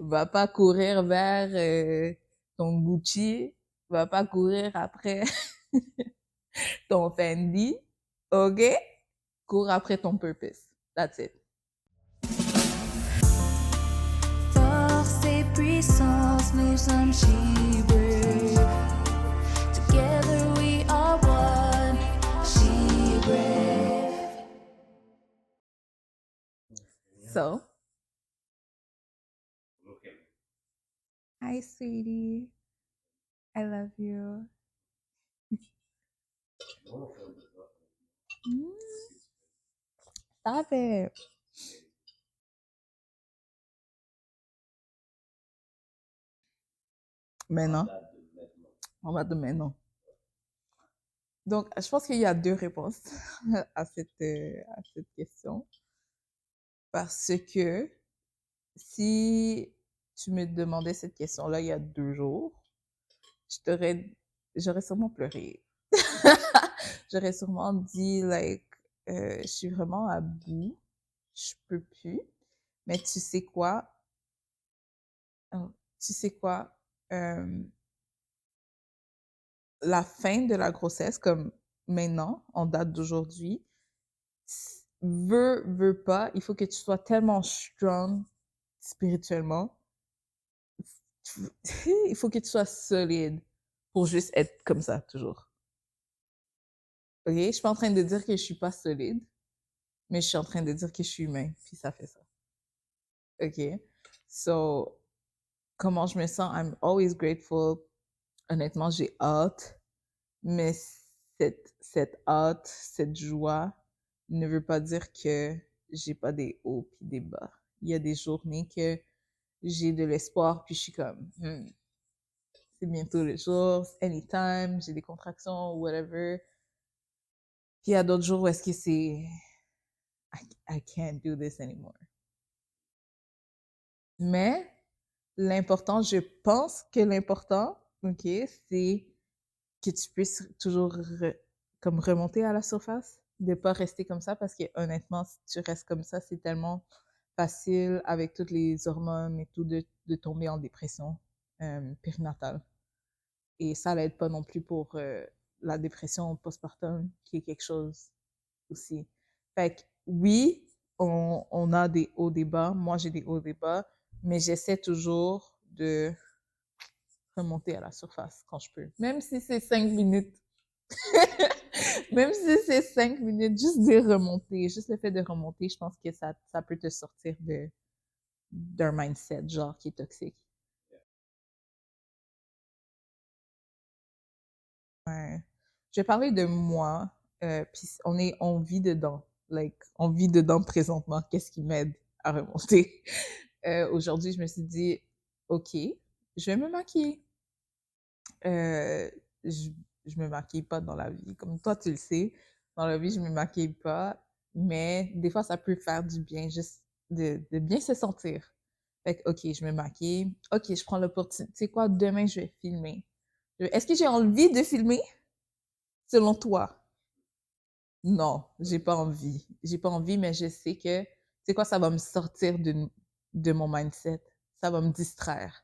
Va pas courir vers ton Gucci. Va pas courir après ton Fendi. OK? Cours après ton purpose. That's it. Force et puissance, nous sommes she brave. Together we are one, she brave. So, hi, sweetie. I love you. Stop it. Mais non. On va de maintenant. Donc, je pense qu'il y a deux réponses à cette question. Parce que si tu me demandais cette question-là il y a 2 jours, j'aurais sûrement pleuré. J'aurais sûrement dit, like, je suis vraiment à bout, je peux plus. Mais tu sais quoi? Oh, tu sais quoi? La fin de la grossesse, comme maintenant, en date d'aujourd'hui, veut pas, il faut que tu sois tellement strong spirituellement. Il faut que tu sois solide pour juste être comme ça, toujours. OK? Je suis pas en train de dire que je suis pas solide, mais je suis en train de dire que je suis humain, puis ça fait ça. OK? So, comment je me sens? I'm always grateful. Honnêtement, j'ai hâte, mais cette hâte, cette joie ne veut pas dire que j'ai pas des hauts puis des bas. Il y a des journées que j'ai de l'espoir, puis je suis comme, c'est bientôt le jour, anytime, j'ai des contractions, whatever. Puis il y a d'autres jours où est-ce que c'est, I can't do this anymore. Mais l'important, je pense que l'important, OK, c'est que tu puisses toujours comme remonter à la surface, de pas rester comme ça, parce que honnêtement, si tu restes comme ça, c'est tellement facile avec toutes les hormones et tout de tomber en dépression périnatale. Et ça l'aide pas non plus pour la dépression postpartum, qui est quelque chose aussi. Fait que oui, on a des hauts, des bas. Moi, j'ai des hauts, des bas, mais j'essaie toujours de remonter à la surface quand je peux. Même si c'est 5 minutes. Même si c'est 5 minutes, juste de remonter, juste le fait de remonter, je pense que ça peut te sortir d'un mindset genre qui est toxique. Ouais. Je vais parler de moi, puis on vit dedans. Like, on vit dedans présentement. Qu'est-ce qui m'aide à remonter? Aujourd'hui, je me suis dit, OK, je vais me maquiller. Euh, je, je me maquille pas dans la vie. Comme toi, tu le sais, dans la vie, je me maquille pas. Mais des fois, ça peut faire du bien, juste de bien se sentir. Fait que, OK, je me maquille. OK, je prends l'opportunité. Tu sais quoi, demain, je vais filmer. Est-ce que j'ai envie de filmer? Selon toi? Non, j'ai pas envie. J'ai pas envie, mais je sais que, c'est quoi, ça va me sortir de mon mindset. Ça va me distraire.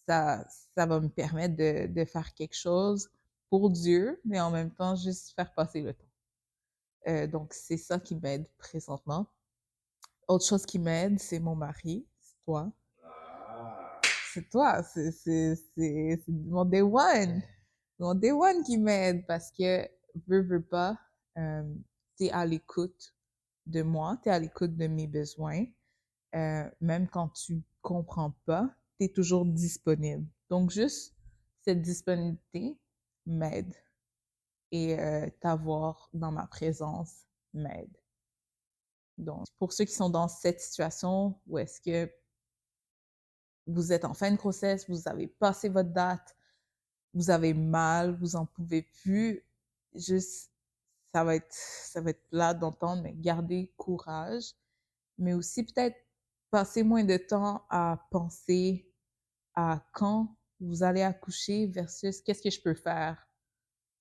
Ça, ça va me permettre de faire quelque chose pour Dieu, mais en même temps, juste faire passer le temps. Donc, c'est ça qui m'aide présentement. Autre chose qui m'aide, c'est mon mari, c'est toi. C'est toi, c'est mon day one. Mon day one qui m'aide parce que, veux pas, t'es à l'écoute de moi, t'es à l'écoute de mes besoins. Même quand tu comprends pas, t'es toujours disponible. Donc, juste cette disponibilité m'aide. Et t'avoir dans ma présence m'aide. Donc, pour ceux qui sont dans cette situation où est-ce que vous êtes en fin de grossesse, vous avez passé votre date, vous avez mal, vous en pouvez plus, juste, ça va être plat d'entendre, mais gardez courage. Mais aussi, peut-être, passer moins de temps à penser à quand vous allez accoucher versus qu'est-ce que je peux faire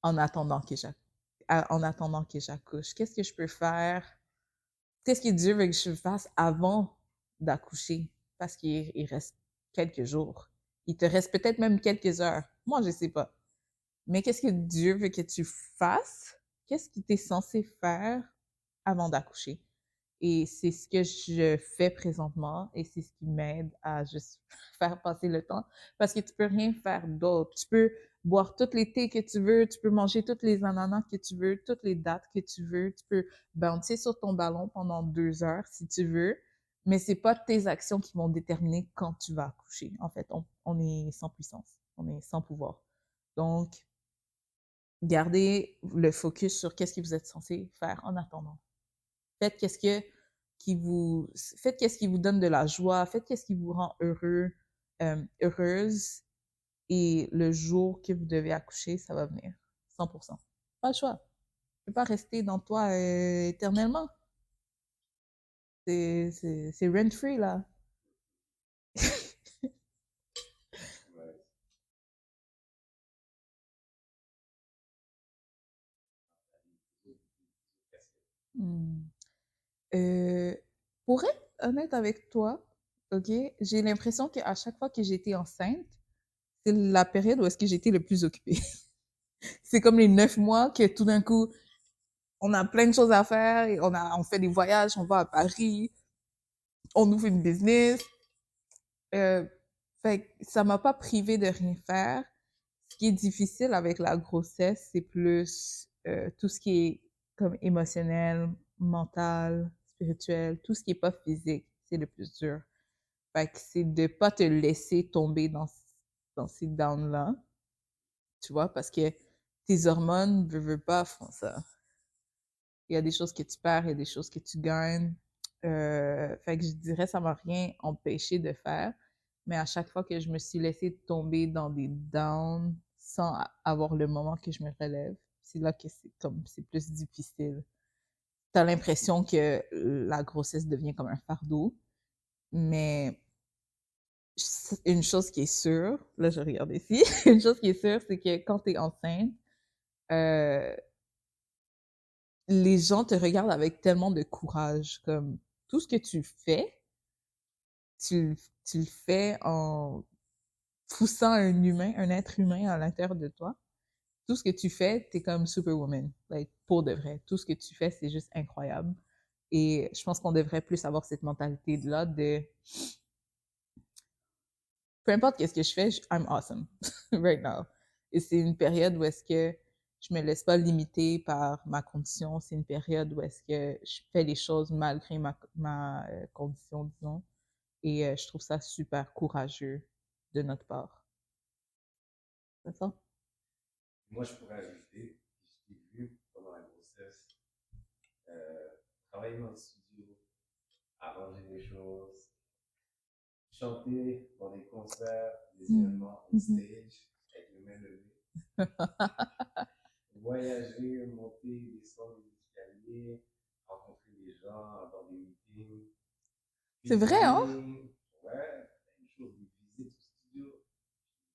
en attendant que j'accouche. Qu'est-ce que je peux faire? Qu'est-ce que Dieu veut que je fasse avant d'accoucher? Parce qu'il reste quelques jours. Il te reste peut-être même quelques heures. Moi, je sais pas. Mais qu'est-ce que Dieu veut que tu fasses? Qu'est-ce que tu es censé faire avant d'accoucher? Et c'est ce que je fais présentement et c'est ce qui m'aide à juste faire passer le temps parce que tu peux rien faire d'autre. Tu peux boire toutes les thés que tu veux, tu peux manger toutes les ananas que tu veux, toutes les dates que tu veux, tu peux bouncer sur ton ballon pendant 2 heures si tu veux, mais c'est pas tes actions qui vont déterminer quand tu vas accoucher. En fait, on est sans puissance, on est sans pouvoir. Donc, gardez le focus sur qu'est-ce que vous êtes censé faire en attendant. Faites qu'est-ce qui vous donne de la joie, faites qu'est-ce qui vous rend heureux, heureuse, et le jour que vous devez accoucher, ça va venir, 100%. Pas le choix. Tu peux pas rester dans toi éternellement. C'est rent-free, là. Hmm. Euh, pour être honnête avec toi, ok, j'ai l'impression qu'à chaque fois que j'étais enceinte, c'est la période où est-ce que j'étais le plus occupée. C'est comme les 9 mois que tout d'un coup, on a plein de choses à faire, et on fait des voyages, on va à Paris, on ouvre une business. Euh, fait que ça m'a pas privé de rien faire. Ce qui est difficile avec la grossesse, c'est plus tout ce qui est comme émotionnel, mental, spirituel, tout ce qui est pas physique, c'est le plus dur. Fait que c'est de pas te laisser tomber dans ces downs-là, tu vois, parce que tes hormones, veux pas, font ça. Il y a des choses que tu perds, il y a des choses que tu gagnes. Fait que je dirais, ça m'a rien empêché de faire. Mais à chaque fois que je me suis laissée tomber dans des downs sans avoir le moment que je me relève, c'est là que c'est plus difficile. T'as l'impression que la grossesse devient comme un fardeau, mais une chose qui est sûre, là je regarde ici, une chose qui est sûre, c'est que quand t'es enceinte, euh, les gens te regardent avec tellement de courage, comme tout ce que tu fais, tu le fais en poussant un humain, un être humain à l'intérieur de toi. Tout ce que tu fais, t'es comme Superwoman, like, pour de vrai. Tout ce que tu fais, c'est juste incroyable. Et je pense qu'on devrait plus avoir cette mentalité-là de peu importe qu'est-ce que je fais, I'm awesome right now. Et c'est une période où est-ce que je me laisse pas limiter par ma condition. C'est une période où est-ce que je fais les choses malgré ma condition, disons. Et je trouve ça super courageux de notre part. C'est ça? Moi, je pourrais ajouter, je l'ai vu pendant la grossesse, euh, travailler dans le studio, arranger des choses, chanter dans des concerts, des événements on stage, avec les mains levées, voyager, monter, descendre les escaliers, rencontrer des gens, avoir des meetings. C'est vrai, hein? Ouais, une chose, des visites au studio,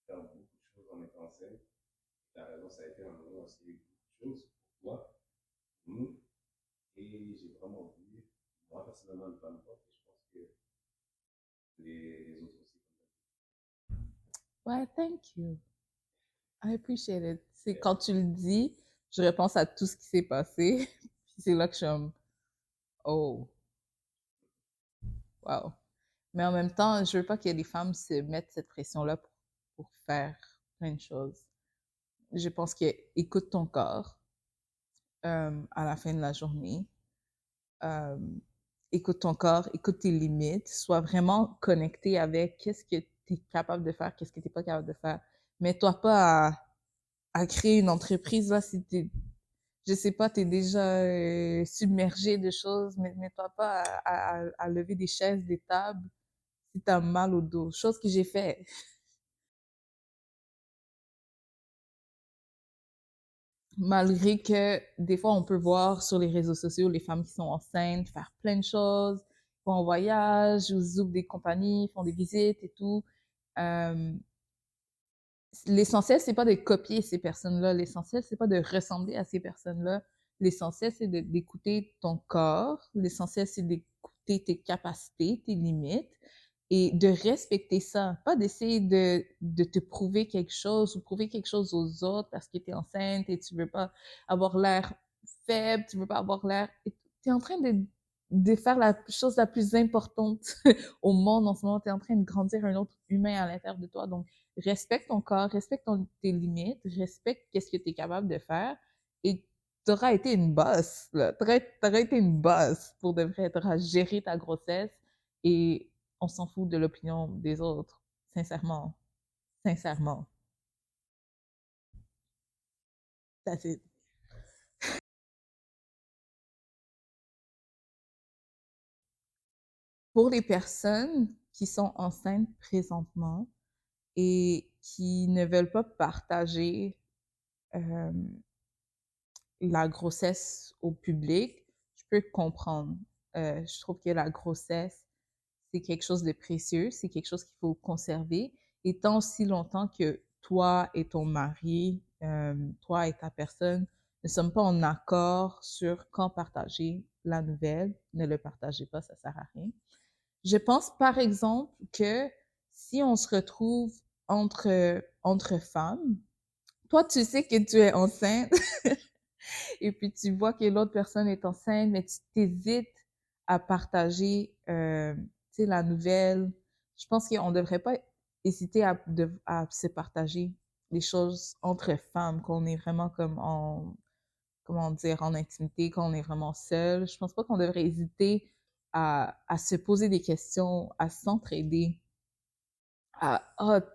faire beaucoup de choses en étant enceinte. La raison, ça a été un moment où il y a eu beaucoup de choses pour toi, pour nous, et j'ai vraiment voulu, moi personnellement, ne pas me porter. Je pense que les autres aussi. Ouais, thank you. I appreciate it. C'est quand tu le dis, je repense à tout ce qui s'est passé. Puis c'est là que je suis comme, oh, wow. Mais en même temps, je veux pas que les femmes se mettent cette pression-là pour faire plein de choses. Je pense que écoute ton corps à la fin de la journée. Euh, écoute ton corps, écoute tes limites, sois vraiment connecté avec qu'est-ce que tu es capable de faire, qu'est-ce que tu n'es pas capable de faire. Mets-toi pas à créer une entreprise là si t'es, je sais pas, t'es déjà submergé de choses, mais mets-toi pas à lever des chaises, des tables si t'as mal au dos. Chose que j'ai fait. Malgré que des fois on peut voir sur les réseaux sociaux les femmes qui sont enceintes faire plein de choses, vont en voyage, ou ouvrent des compagnies, font des visites et tout. Euh, L'essentiel, c'est pas de copier ces personnes-là. L'essentiel, c'est pas de ressembler à ces personnes-là. L'essentiel, c'est d'écouter ton corps. L'essentiel, c'est d'écouter tes capacités, tes limites. et de respecter ça, pas d'essayer de te prouver quelque chose ou prouver quelque chose aux autres parce que tu es enceinte et tu veux pas avoir l'air faible, tu veux pas avoir l'air... Tu es en train de faire la chose la plus importante au monde en ce moment. Tu es en train de grandir un autre humain à l'intérieur de toi. Donc, respecte ton corps, respecte tes limites, respecte qu'est-ce que tu es capable de faire et tu auras été une boss. Tu auras été une boss pour de vrai. Tu auras géré ta grossesse et on s'en fout de l'opinion des autres. Sincèrement. Sincèrement. That's it. Pour les personnes qui sont enceintes présentement et qui ne veulent pas partager euh, la grossesse au public, je peux comprendre. Je trouve que la grossesse, c'est quelque chose de précieux, c'est quelque chose qu'il faut conserver. Et tant aussi longtemps que toi et ton mari, toi et ta personne ne sommes pas en accord sur quand partager la nouvelle, ne le partagez pas, ça sert à rien. Je pense par exemple que si on se retrouve entre femmes, toi tu sais que tu es enceinte et puis tu vois que l'autre personne est enceinte, mais tu t'hésites à partager la nouvelle. Je pense qu'on ne devrait pas hésiter à se partager les choses entre femmes, qu'on est vraiment comme comment dire, en intimité, qu'on est vraiment seul. Je pense pas qu'on devrait hésiter à se poser des questions, à s'entraider. Ah,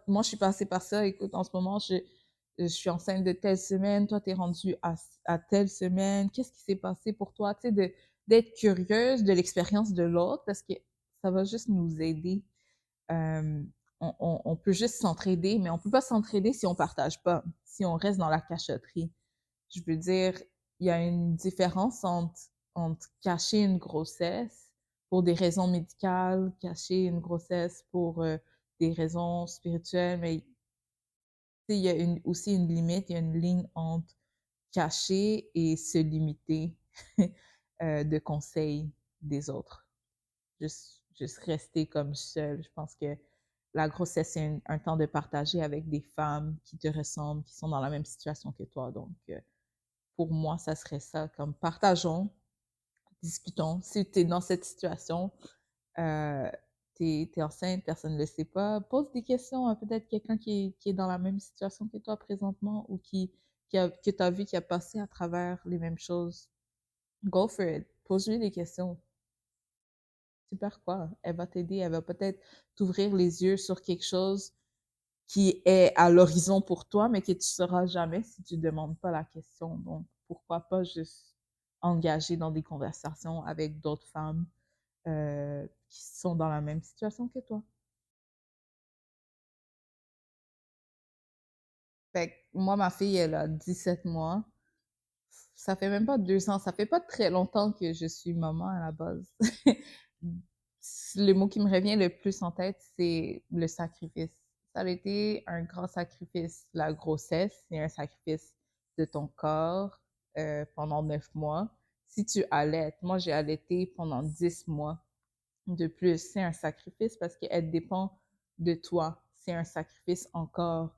moi, je suis passée par ça. Écoute, en ce moment, je suis enceinte de telle semaine. Toi, t'es rendue à telle semaine. Qu'est-ce qui s'est passé pour toi? Tu sais, d'être curieuse de l'expérience de l'autre parce que ça va juste nous aider. Euh, on peut juste s'entraider, mais on peut pas s'entraider si on partage pas, si on reste dans la cachotterie. Je veux dire, il y a une différence entre cacher une grossesse pour des raisons médicales, cacher une grossesse pour des raisons spirituelles, mais il y a aussi une limite, il y a une ligne entre cacher et se limiter de conseils des autres. Juste rester comme seul. Je pense que la grossesse, c'est un temps de partager avec des femmes qui te ressemblent, qui sont dans la même situation que toi. Donc, pour moi, ça serait ça, comme partageons, discutons. Si tu es dans cette situation, euh, tu es enceinte, personne ne le sait pas, pose des questions à peut-être quelqu'un qui est dans la même situation que toi présentement ou que tu as vu qui a passé à travers les mêmes choses. Go for it. Pose-lui des questions. Super quoi. Elle va t'aider, elle va peut-être t'ouvrir les yeux sur quelque chose qui est à l'horizon pour toi, mais que tu ne sauras jamais si tu ne demandes pas la question. Donc, pourquoi pas juste engager dans des conversations avec d'autres femmes qui sont dans la même situation que toi. Fait que moi, ma fille, elle a 17 mois. Ça fait même pas 2 ans, ça fait pas très longtemps que je suis maman à la base. Le mot qui me revient le plus en tête, c'est le sacrifice. Ça a été un grand sacrifice. La grossesse, c'est un sacrifice de ton corps pendant 9 mois. Si tu allaites, moi j'ai allaité pendant 10 mois de plus, c'est un sacrifice parce qu'elle dépend de toi. C'est un sacrifice encore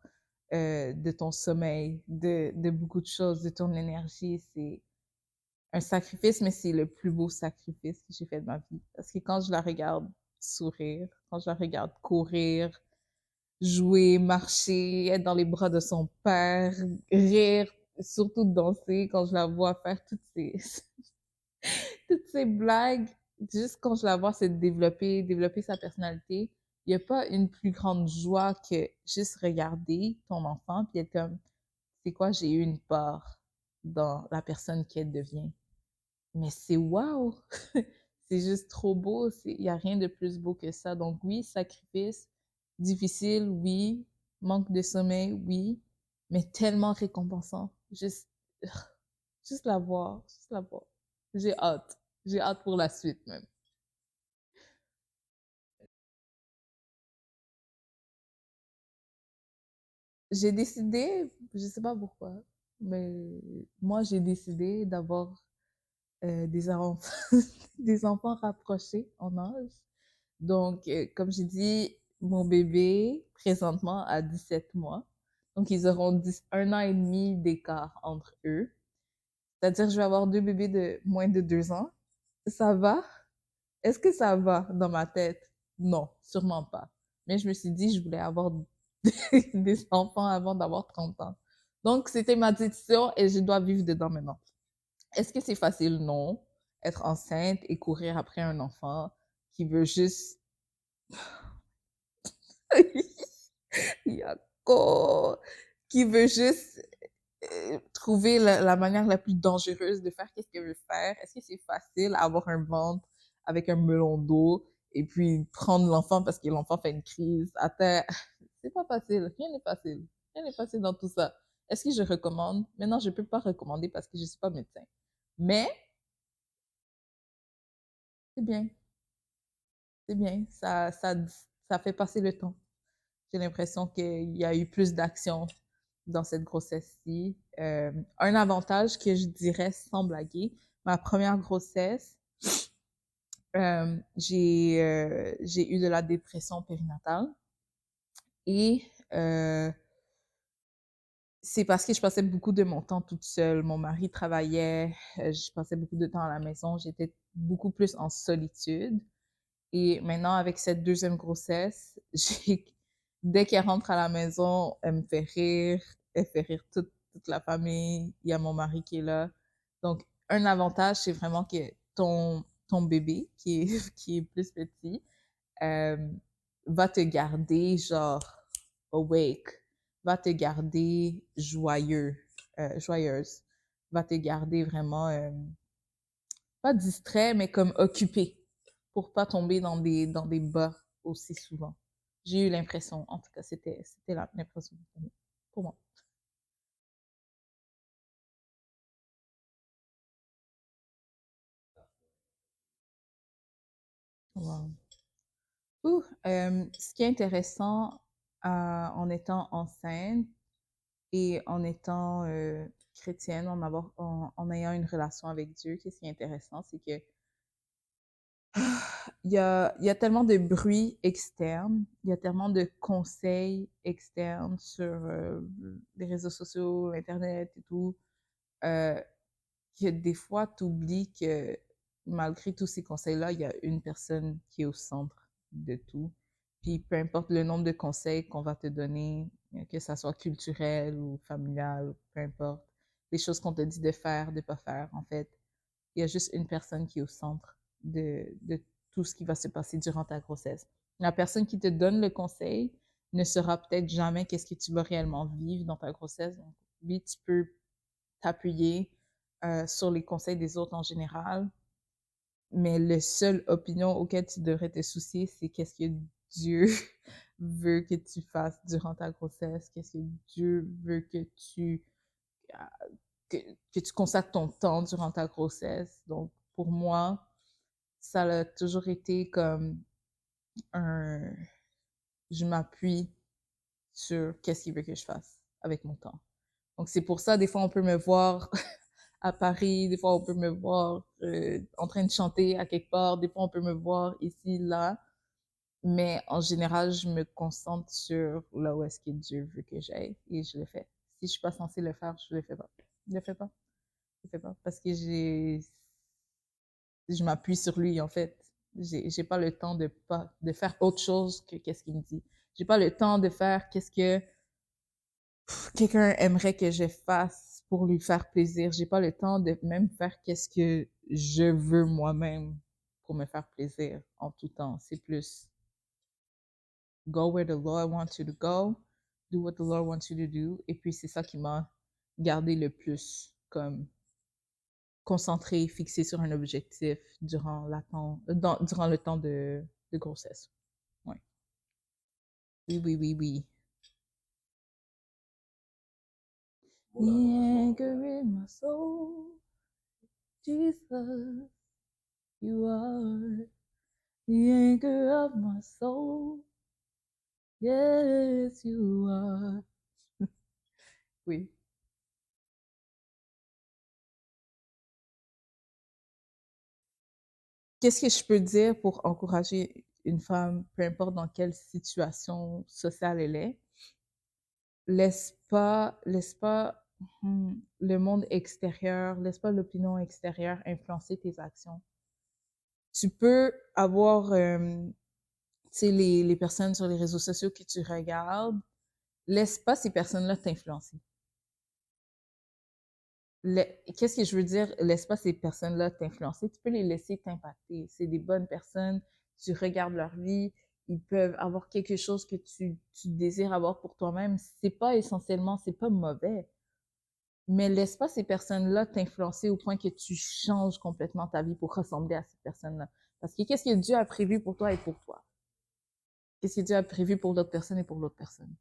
de ton sommeil, de beaucoup de choses, de ton énergie. C'est un sacrifice, mais c'est le plus beau sacrifice que j'ai fait de ma vie. Parce que quand je la regarde sourire, quand je la regarde courir, jouer, marcher, être dans les bras de son père, rire, surtout danser, quand je la vois faire toutes ces blagues, juste quand je la vois se développer sa personnalité, il n'y a pas une plus grande joie que juste regarder ton enfant puis être comme, c'est quoi, j'ai eu une part dans la personne qu'elle devient. Mais c'est wow! C'est juste trop beau. Il n'y a rien de plus beau que ça. Donc oui, sacrifice, difficile, oui. Manque de sommeil, oui. Mais tellement récompensant. Juste la voir. Juste la voir. J'ai hâte. J'ai hâte pour la suite même. J'ai décidé, je sais pas pourquoi, mais moi j'ai décidé d'avoir des enfants, des enfants rapprochés en âge. Donc, comme j'ai dit, mon bébé, présentement, a 17 mois. Donc, ils auront 1 an et demi d'écart entre eux. C'est-à-dire, que je vais avoir deux bébés de moins de 2 ans. Ça va? Est-ce que ça va dans ma tête? Non, sûrement pas. Mais je me suis dit, je voulais avoir des enfants avant d'avoir 30 ans. Donc, c'était ma décision et je dois vivre dedans maintenant. Est-ce que c'est facile? Non. Être enceinte et courir après un enfant qui veut juste... Yako! Qui veut juste trouver la manière la plus dangereuse de faire qu'est-ce qu'elle veut faire. Est-ce que c'est facile avoir un ventre avec un melon d'eau et puis prendre l'enfant parce que l'enfant fait une crise? Attends, c'est pas facile. Rien n'est facile. Rien n'est facile dans tout ça. Est-ce que je recommande? Maintenant, je peux pas recommander parce que je suis pas médecin. Mais c'est bien. C'est bien. Ça fait passer le temps. J'ai l'impression qu'il y a eu plus d'action dans cette grossesse-ci. Un avantage que je dirais sans blaguer, ma première grossesse, j'ai eu de la dépression périnatale et c'est parce que je passais beaucoup de mon temps toute seule. Mon mari travaillait, je passais beaucoup de temps à la maison, j'étais beaucoup plus en solitude. Et maintenant, avec cette deuxième grossesse, dès qu'elle rentre à la maison, elle me fait rire, elle fait rire toute la famille, il y a mon mari qui est là. Donc, un avantage, c'est vraiment que ton bébé, qui est plus petit, euh, va te garder genre awake, va te garder joyeuse, va te garder vraiment pas distrait, mais comme occupé pour pas tomber dans des bas aussi souvent. J'ai eu l'impression, en tout cas, c'était l'impression pour moi. Wow. Ce qui est intéressant en étant enceinte et en étant chrétienne, en ayant une relation avec Dieu, qu'est-ce qui est intéressant, c'est que il y a tellement de bruit externe, il y a tellement de conseils externes sur les réseaux sociaux, Internet et tout, euh, que des fois, tu oublies que malgré tous ces conseils-là, il y a une personne qui est au centre de tout. Puis peu importe le nombre de conseils qu'on va te donner, que ça soit culturel ou familial, peu importe, les choses qu'on te dit de faire, de pas faire, en fait, il y a juste une personne qui est au centre de tout ce qui va se passer durant ta grossesse. La personne qui te donne le conseil ne saura peut-être jamais qu'est-ce que tu vas réellement vivre dans ta grossesse. Donc, oui, tu peux t'appuyer sur les conseils des autres en général, mais la seule opinion auquel tu devrais te soucier, c'est qu'est-ce que Dieu veut que tu fasses durant ta grossesse, qu'est-ce que Dieu veut que, que tu consacres ton temps durant ta grossesse. Donc, pour moi, ça a toujours été comme un... Je m'appuie sur qu'est-ce qu'il veut que je fasse avec mon temps. Donc, c'est pour ça, des fois, on peut me voir à Paris, des fois, on peut me voir en train de chanter à quelque part, des fois, on peut me voir ici, là. Mais en général, je me concentre sur là où est-ce que Dieu veut que j'aille et je le fais. Si je suis pas censée le faire, je le fais pas. Je le fais pas. Je le fais pas. Parce que je m'appuie sur lui, en fait. J'ai pas le temps de faire autre chose que qu'est-ce qu'il me dit. J'ai pas le temps de faire qu'est-ce que quelqu'un aimerait que je fasse pour lui faire plaisir. J'ai pas le temps de même faire qu'est-ce que je veux moi-même pour me faire plaisir en tout temps. C'est plus go where the Lord wants you to go, do what the Lord wants you to do. Et puis c'est ça qui m'a gardé le plus comme concentré, fixé sur un objectif durant le temps de grossesse. Ouais. Oui, oui, oui, oui. The anchor in my soul, Jesus, you are the anchor of my soul. Yes, you are. Oui. Qu'est-ce que je peux dire pour encourager une femme, peu importe dans quelle situation sociale elle est, laisse pas le monde extérieur, laisse pas l'opinion extérieure influencer tes actions. Tu peux avoir, tu sais, les personnes sur les réseaux sociaux que tu regardes, laisse pas ces personnes-là t'influencer. Qu'est-ce que je veux dire? Laisse pas ces personnes-là t'influencer. Tu peux les laisser t'impacter. C'est des bonnes personnes. Tu regardes leur vie. Ils peuvent avoir quelque chose que tu désires avoir pour toi-même. C'est pas essentiellement, c'est pas mauvais. Mais laisse pas ces personnes-là t'influencer au point que tu changes complètement ta vie pour ressembler à ces personnes-là. Parce que qu'est-ce que Dieu a prévu pour toi et pour toi? Qu'est-ce que Dieu a prévu pour l'autre personne et pour l'autre personne?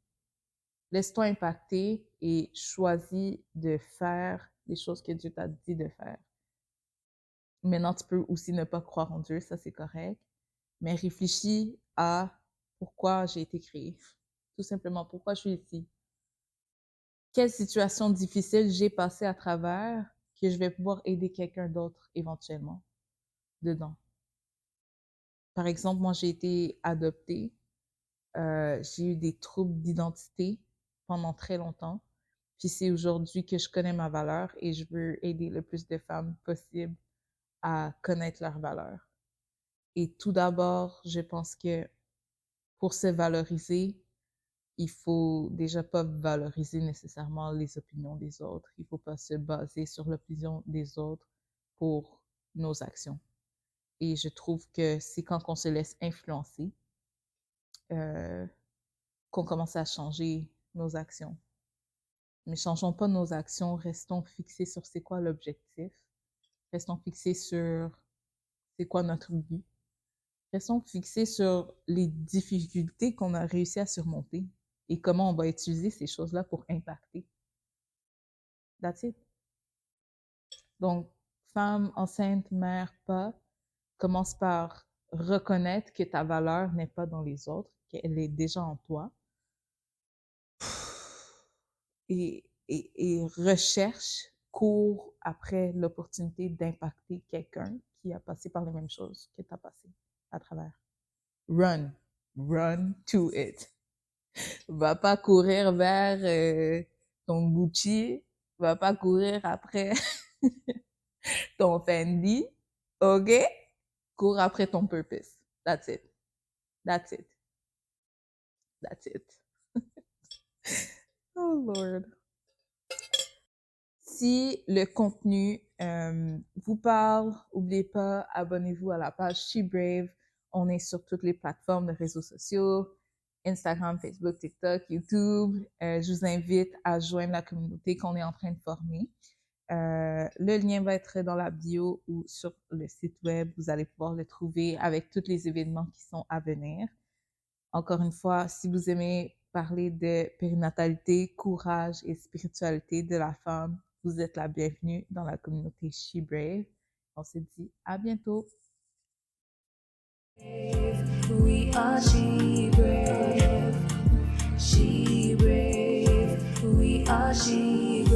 Laisse-toi impacter et choisis de faire les choses que Dieu t'a dit de faire. Maintenant, tu peux aussi ne pas croire en Dieu, ça c'est correct, mais réfléchis à pourquoi j'ai été créé. Tout simplement, pourquoi je suis ici. Quelle situation difficile j'ai passé à travers que je vais pouvoir aider quelqu'un d'autre éventuellement dedans. Par exemple, moi j'ai été adoptée, j'ai eu des troubles d'identité pendant très longtemps. Puis c'est aujourd'hui que je connais ma valeur et je veux aider le plus de femmes possible à connaître leur valeur. Et tout d'abord, je pense que pour se valoriser, il faut déjà pas valoriser nécessairement les opinions des autres. Il faut pas se baser sur l'opinion des autres pour nos actions. Et je trouve que c'est quand on se laisse influencer qu'on commence à changer nos actions. Mais changeons pas nos actions, restons fixés sur c'est quoi l'objectif, restons fixés sur c'est quoi notre but, restons fixés sur les difficultés qu'on a réussi à surmonter et comment on va utiliser ces choses-là pour impacter. That's it. Donc, femme, enceinte, mère, pas, commence par reconnaître que ta valeur n'est pas dans les autres, qu'elle est déjà en toi. Et recherche, cours après l'opportunité d'impacter quelqu'un qui a passé par les mêmes choses que tu as passé à travers. Run. Run to it. Va pas courir vers ton Gucci. Va pas courir après ton Fendi. OK? Cours après ton purpose. That's it. That's it. That's it. Oh Lord. Si le contenu vous parle, n'oubliez pas, abonnez-vous à la page She Brave. On est sur toutes les plateformes de réseaux sociaux, Instagram, Facebook, TikTok, YouTube. Je vous invite à joindre la communauté qu'on est en train de former. Le lien va être dans la bio ou sur le site web. Vous allez pouvoir le trouver avec tous les événements qui sont à venir. Encore une fois, si vous aimez parler de périnatalité, courage et spiritualité de la femme, vous êtes la bienvenue dans la communauté She Brave. On se dit à bientôt. We are She Brave. She Brave. We are She